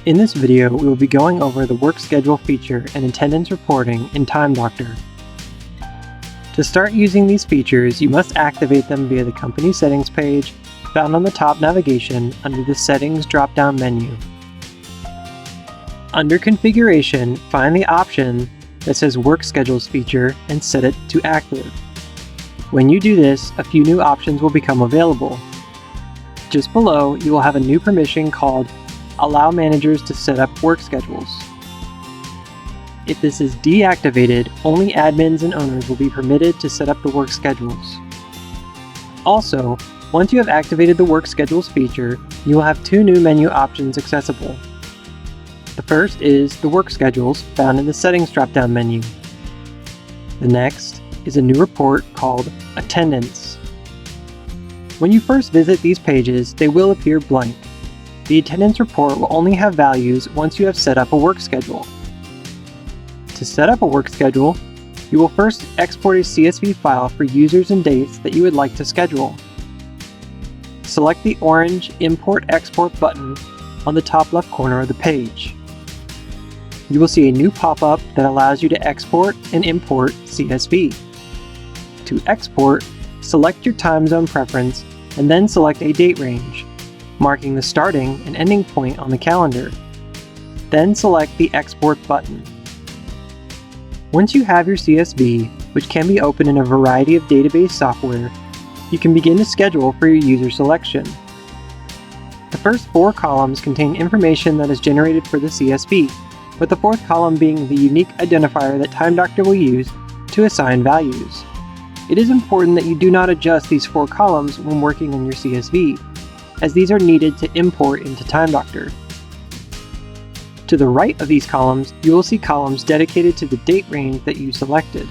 In this video, we will be going over the work schedule feature and attendance reporting in TimeDoctor. To start using these features, you must activate them via the company settings page found on the top navigation under the Settings drop-down menu. Under Configuration, find the option that says Work Schedules feature and set it to active. When you do this, a few new options will become available. Just below, you will have a new permission called Allow Managers to Set Up Work Schedules. If this is deactivated, only admins and owners will be permitted to set up the work schedules. Also, once you have activated the Work Schedules feature, you will have two new menu options accessible. The first is the Work Schedules found in the Settings drop-down menu. The next is a new report called Attendance. When you first visit these pages, they will appear blank. The attendance report will only have values once you have set up a work schedule. To set up a work schedule, you will first export a CSV file for users and dates that you would like to schedule. Select the orange Import/Export button on the top left corner of the page. You will see a new pop-up that allows you to export and import CSV. To export, select your time zone preference and then select a date range, marking the starting and ending point on the calendar. Then select the Export button. Once you have your CSV, which can be opened in a variety of database software, you can begin to schedule for your user selection. The first four columns contain information that is generated for the CSV, with the fourth column being the unique identifier that TimeDoctor will use to assign values. It is important that you do not adjust these four columns when working on your CSV, as these are needed to import into TimeDoctor. To the right of these columns, you will see columns dedicated to the date range that you selected.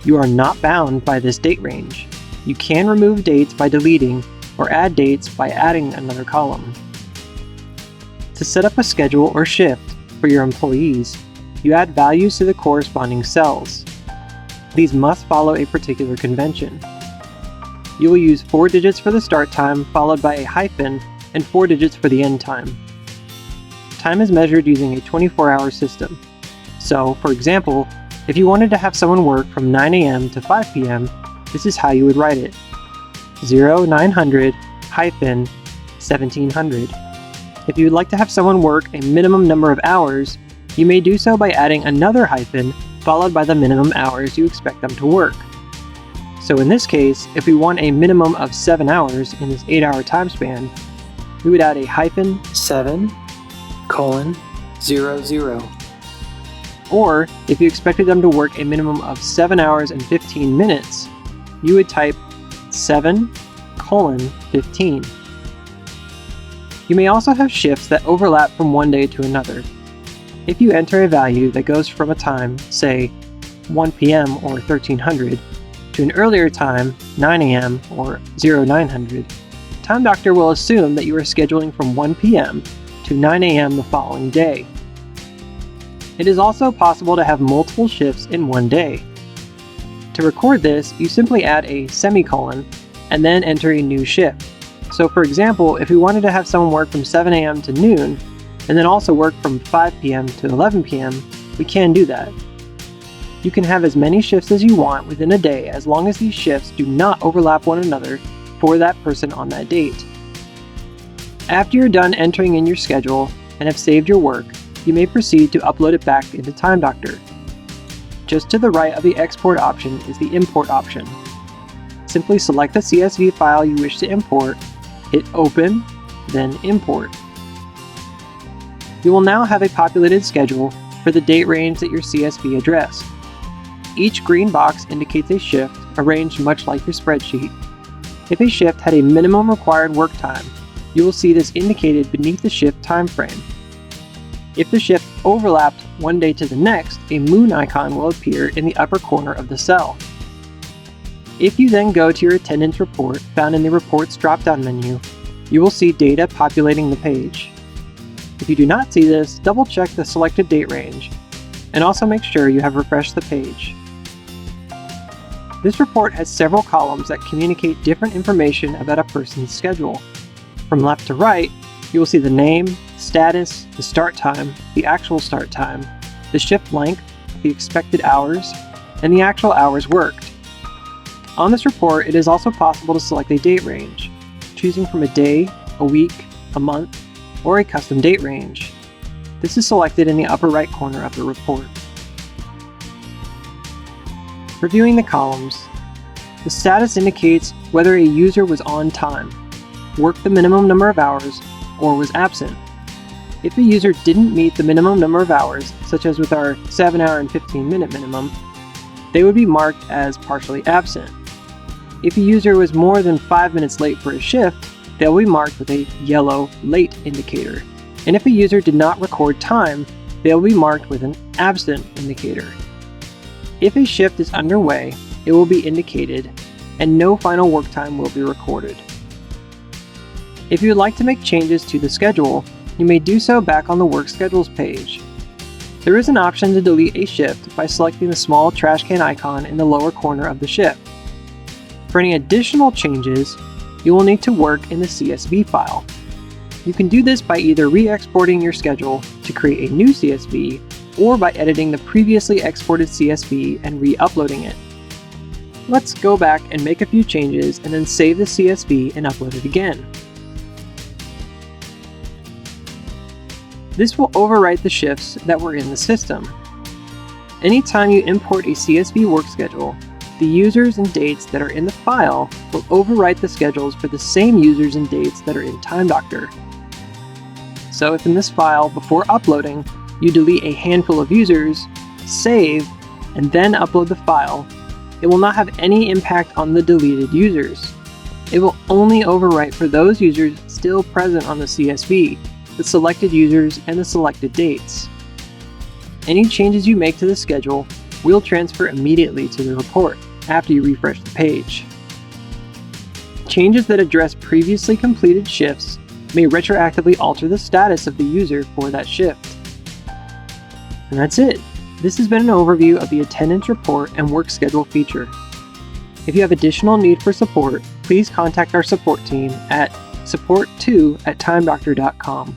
You are not bound by this date range. You can remove dates by deleting or add dates by adding another column. To set up a schedule or shift for your employees, you add values to the corresponding cells. These must follow a particular convention. You will use 4 digits for the start time, followed by a hyphen, and 4 digits for the end time. Time is measured using a 24-hour system. So, for example, if you wanted to have someone work from 9 a.m. to 5 p.m., this is how you would write it. 0900 hyphen 1700. If you would like to have someone work a minimum number of hours, you may do so by adding another hyphen followed by the minimum hours you expect them to work. So in this case, if we want a minimum of 7 hours in this 8-hour time span, we would add a hyphen 7:00. Or if you expected them to work a minimum of 7 hours and 15 minutes, you would type 7:15. You may also have shifts that overlap from one day to another. If you enter a value that goes from a time, say 1 p.m. or 1300, to an earlier time, 9 a.m. or 0900, TimeDoctor will assume that you are scheduling from 1 p.m. to 9 a.m. the following day. It is also possible to have multiple shifts in one day. To record this, you simply add a semicolon and then enter a new shift. So for example, if we wanted to have someone work from 7 a.m. to noon, and then also work from 5 p.m. to 11 p.m., we can do that. You can have as many shifts as you want within a day as long as these shifts do not overlap one another for that person on that date. After you're done entering in your schedule and have saved your work, you may proceed to upload it back into TimeDoctor. Just to the right of the export option is the import option. Simply select the CSV file you wish to import, hit open, then import. You will now have a populated schedule for the date range that your CSV addressed. Each green box indicates a shift arranged much like your spreadsheet. If a shift had a minimum required work time, you will see this indicated beneath the shift time frame. If the shift overlapped one day to the next, a moon icon will appear in the upper corner of the cell. If you then go to your attendance report found in the Reports drop-down menu, you will see data populating the page. If you do not see this, double-check the selected date range, and also make sure you have refreshed the page. This report has several columns that communicate different information about a person's schedule. From left to right, You will see the name, status, the start time, the actual start time, the shift length, the expected hours, and the actual hours worked. On this report, it is also possible to select a date range, choosing from a day, a week, a month, or a custom date range. This is selected in the upper right corner of the report. Reviewing the columns, the status indicates whether a user was on time, worked the minimum number of hours, or was absent. If a user didn't meet the minimum number of hours, such as with our 7-hour and 15-minute minimum, they would be marked as partially absent. If a user was more than 5 minutes late for a shift, they'll be marked with a yellow late indicator. And if a user did not record time, they'll be marked with an absent indicator. If a shift is underway, it will be indicated, and no final work time will be recorded. If you would like to make changes to the schedule, you may do so back on the Work Schedules page. There is an option to delete a shift by selecting the small trash can icon in the lower corner of the shift. For any additional changes, you will need to work in the CSV file. You can do this by either re-exporting your schedule to create a new CSV, or by editing the previously exported CSV and re-uploading it. Let's go back and make a few changes and then save the CSV and upload it again. This will overwrite the shifts that were in the system. Anytime you import a CSV work schedule, the users and dates that are in the file will overwrite the schedules for the same users and dates that are in TimeDoctor. So if in this file, before uploading, you delete a handful of users, save, and then upload the file, it will not have any impact on the deleted users. It will only overwrite for those users still present on the CSV, the selected users, and the selected dates. Any changes you make to the schedule will transfer immediately to the report after you refresh the page. Changes that address previously completed shifts may retroactively alter the status of the user for that shift. And that's it. This has been an overview of the attendance report and work schedule feature. If you have additional need for support, please contact our support team at support2@timedoctor.com.